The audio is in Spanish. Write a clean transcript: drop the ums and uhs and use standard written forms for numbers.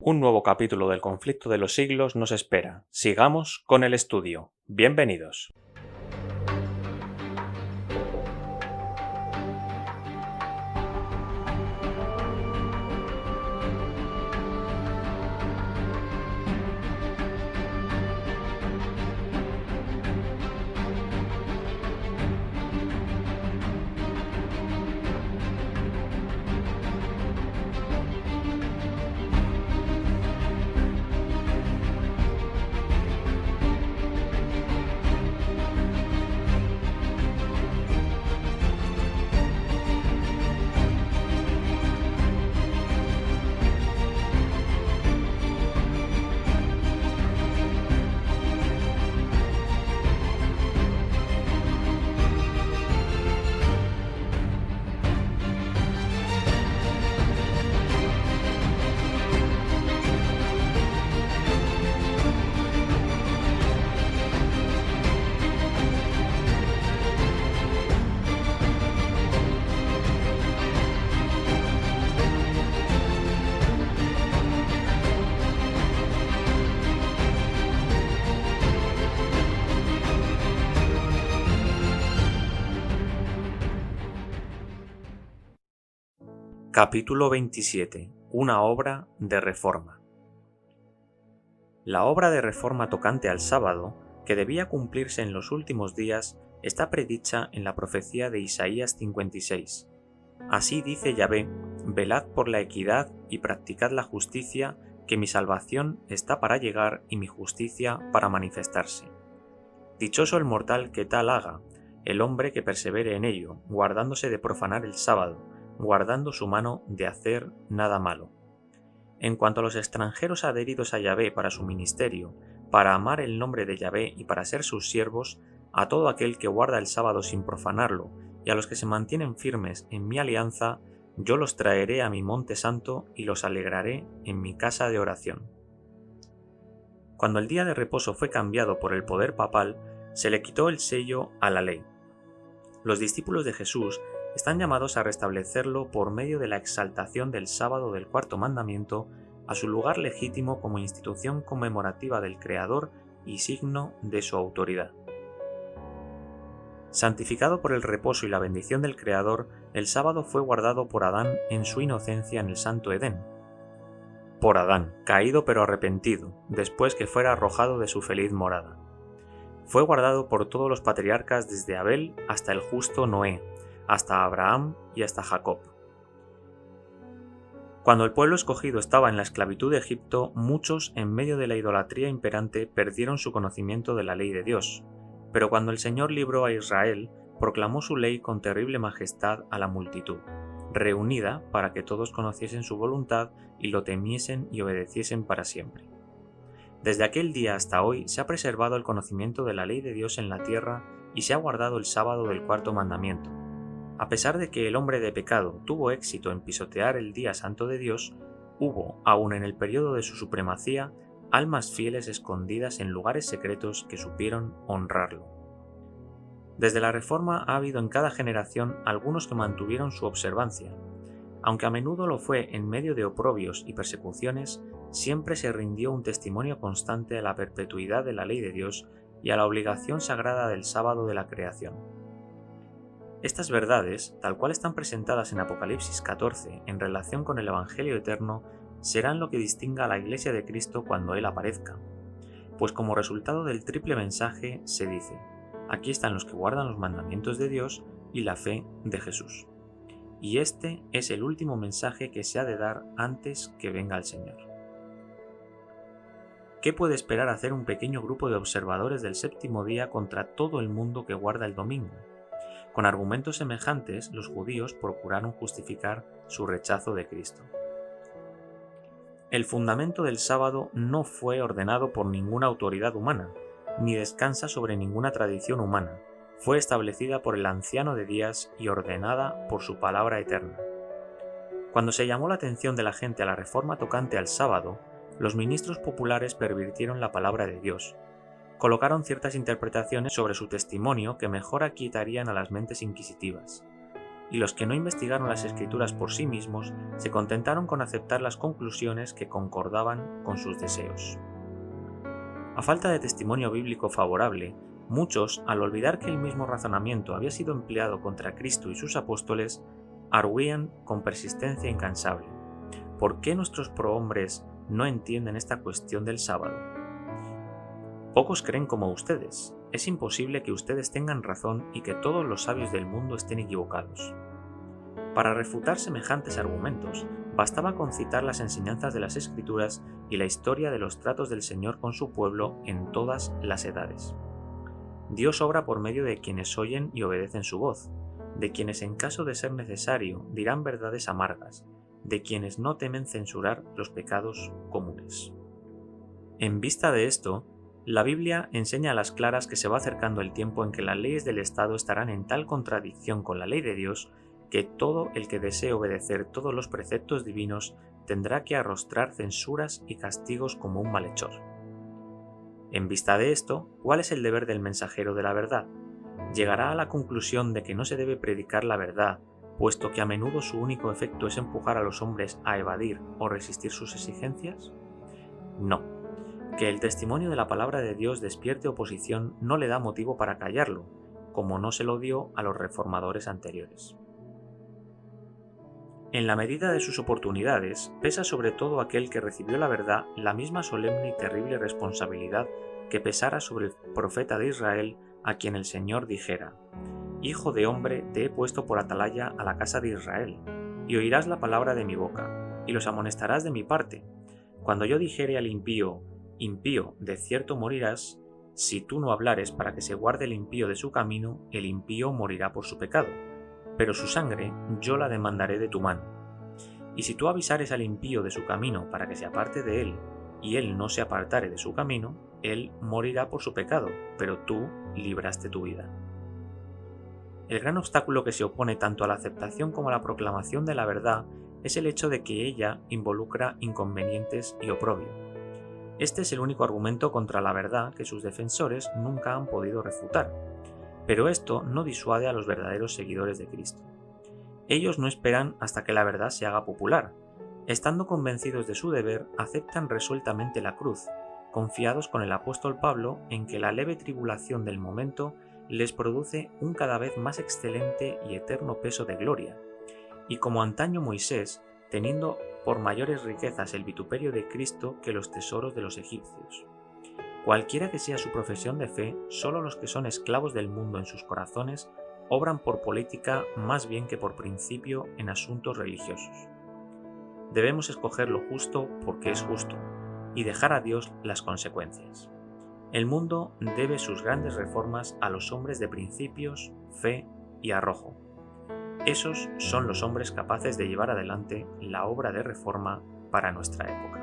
Un nuevo capítulo del conflicto de los siglos nos espera. Sigamos con el estudio. Bienvenidos. Capítulo 27. Una obra de reforma. La obra de reforma tocante al sábado, que debía cumplirse en los últimos días, está predicha en la profecía de Isaías 56. Así dice Yahvé: velad por la equidad y practicad la justicia, que mi salvación está para llegar y mi justicia para manifestarse. Dichoso el mortal que tal haga, el hombre que persevere en ello, guardándose de profanar el sábado, guardando su mano de hacer nada malo. En cuanto a los extranjeros adheridos a Yahvé para su ministerio, para amar el nombre de Yahvé y para ser sus siervos, a todo aquel que guarda el sábado sin profanarlo, y a los que se mantienen firmes en mi alianza, yo los traeré a mi monte santo y los alegraré en mi casa de oración. Cuando el día de reposo fue cambiado por el poder papal, se le quitó el sello a la ley. Los discípulos de Jesús están llamados a restablecerlo por medio de la exaltación del sábado del cuarto mandamiento a su lugar legítimo como institución conmemorativa del Creador y signo de su autoridad. Santificado por el reposo y la bendición del Creador, el sábado fue guardado por Adán en su inocencia en el santo Edén. Por Adán, caído pero arrepentido, después que fuera arrojado de su feliz morada. Fue guardado por todos los patriarcas desde Abel hasta el justo Noé, hasta Abraham y hasta Jacob. Cuando el pueblo escogido estaba en la esclavitud de Egipto, muchos, en medio de la idolatría imperante, perdieron su conocimiento de la ley de Dios. Pero cuando el Señor libró a Israel, proclamó su ley con terrible majestad a la multitud, reunida para que todos conociesen su voluntad y lo temiesen y obedeciesen para siempre. Desde aquel día hasta hoy se ha preservado el conocimiento de la ley de Dios en la tierra y se ha guardado el sábado del cuarto mandamiento. A pesar de que el hombre de pecado tuvo éxito en pisotear el día santo de Dios, hubo, aun en el periodo de su supremacía, almas fieles escondidas en lugares secretos que supieron honrarlo. Desde la Reforma ha habido en cada generación algunos que mantuvieron su observancia. Aunque a menudo lo fue en medio de oprobios y persecuciones, siempre se rindió un testimonio constante a la perpetuidad de la ley de Dios y a la obligación sagrada del sábado de la creación. Estas verdades, tal cual están presentadas en Apocalipsis 14 en relación con el Evangelio eterno, serán lo que distinga a la Iglesia de Cristo cuando Él aparezca. Pues como resultado del triple mensaje se dice: aquí están los que guardan los mandamientos de Dios y la fe de Jesús. Y este es el último mensaje que se ha de dar antes que venga el Señor. ¿Qué puede esperar hacer un pequeño grupo de observadores del séptimo día contra todo el mundo que guarda el domingo? Con argumentos semejantes, los judíos procuraron justificar su rechazo de Cristo. El fundamento del sábado no fue ordenado por ninguna autoridad humana, ni descansa sobre ninguna tradición humana. Fue establecida por el Anciano de Días y ordenada por su palabra eterna. Cuando se llamó la atención de la gente a la reforma tocante al sábado, los ministros populares pervirtieron la palabra de Dios. Colocaron ciertas interpretaciones sobre su testimonio que mejor aquietarían a las mentes inquisitivas. y los que no investigaron las escrituras por sí mismos se contentaron con aceptar las conclusiones que concordaban con sus deseos. A falta de testimonio bíblico favorable, muchos, al olvidar que el mismo razonamiento había sido empleado contra Cristo y sus apóstoles, arguían con persistencia incansable: ¿por qué nuestros prohombres no entienden esta cuestión del sábado? Pocos creen como ustedes. Es imposible que ustedes tengan razón y que todos los sabios del mundo estén equivocados. Para refutar semejantes argumentos, bastaba con citar las enseñanzas de las Escrituras y la historia de los tratos del Señor con su pueblo en todas las edades. Dios obra por medio de quienes oyen y obedecen su voz, de quienes en caso de ser necesario dirán verdades amargas, de quienes no temen censurar los pecados comunes. En vista de esto, la Biblia enseña a las claras que se va acercando el tiempo en que las leyes del Estado estarán en tal contradicción con la ley de Dios que todo el que desee obedecer todos los preceptos divinos tendrá que arrostrar censuras y castigos como un malhechor. En vista de esto, ¿cuál es el deber del mensajero de la verdad? ¿Llegará a la conclusión de que no se debe predicar la verdad, puesto que a menudo su único efecto es empujar a los hombres a evadir o resistir sus exigencias? No. Que el testimonio de la palabra de Dios despierte oposición no le da motivo para callarlo, como no se lo dio a los reformadores anteriores. En la medida de sus oportunidades, pesa sobre todo aquel que recibió la verdad la misma solemne y terrible responsabilidad que pesara sobre el profeta de Israel, a quien el Señor dijera: Hijo de hombre, te he puesto por atalaya a la casa de Israel, y oirás la palabra de mi boca, y los amonestarás de mi parte. Cuando yo dijere al impío: Impío, de cierto morirás, si tú no hablares para que se guarde el impío de su camino, el impío morirá por su pecado, pero su sangre yo la demandaré de tu mano. Y si tú avisares al impío de su camino para que se aparte de él, y él no se apartare de su camino, él morirá por su pecado, pero tú libraste tu vida. El gran obstáculo que se opone tanto a la aceptación como a la proclamación de la verdad es el hecho de que ella involucra inconvenientes y oprobio. Este es el único argumento contra la verdad que sus defensores nunca han podido refutar, pero esto no disuade a los verdaderos seguidores de Cristo. Ellos no esperan hasta que la verdad se haga popular. Estando convencidos de su deber, aceptan resueltamente la cruz, confiados con el apóstol Pablo en que la leve tribulación del momento les produce un cada vez más excelente y eterno peso de gloria, y como antaño Moisés, teniendo por mayores riquezas el vituperio de Cristo que los tesoros de los egipcios. Cualquiera que sea su profesión de fe, solo los que son esclavos del mundo en sus corazones obran por política más bien que por principio en asuntos religiosos. Debemos escoger lo justo porque es justo y dejar a Dios las consecuencias. El mundo debe sus grandes reformas a los hombres de principios, fe y arrojo. Esos son los hombres capaces de llevar adelante la obra de reforma para nuestra época.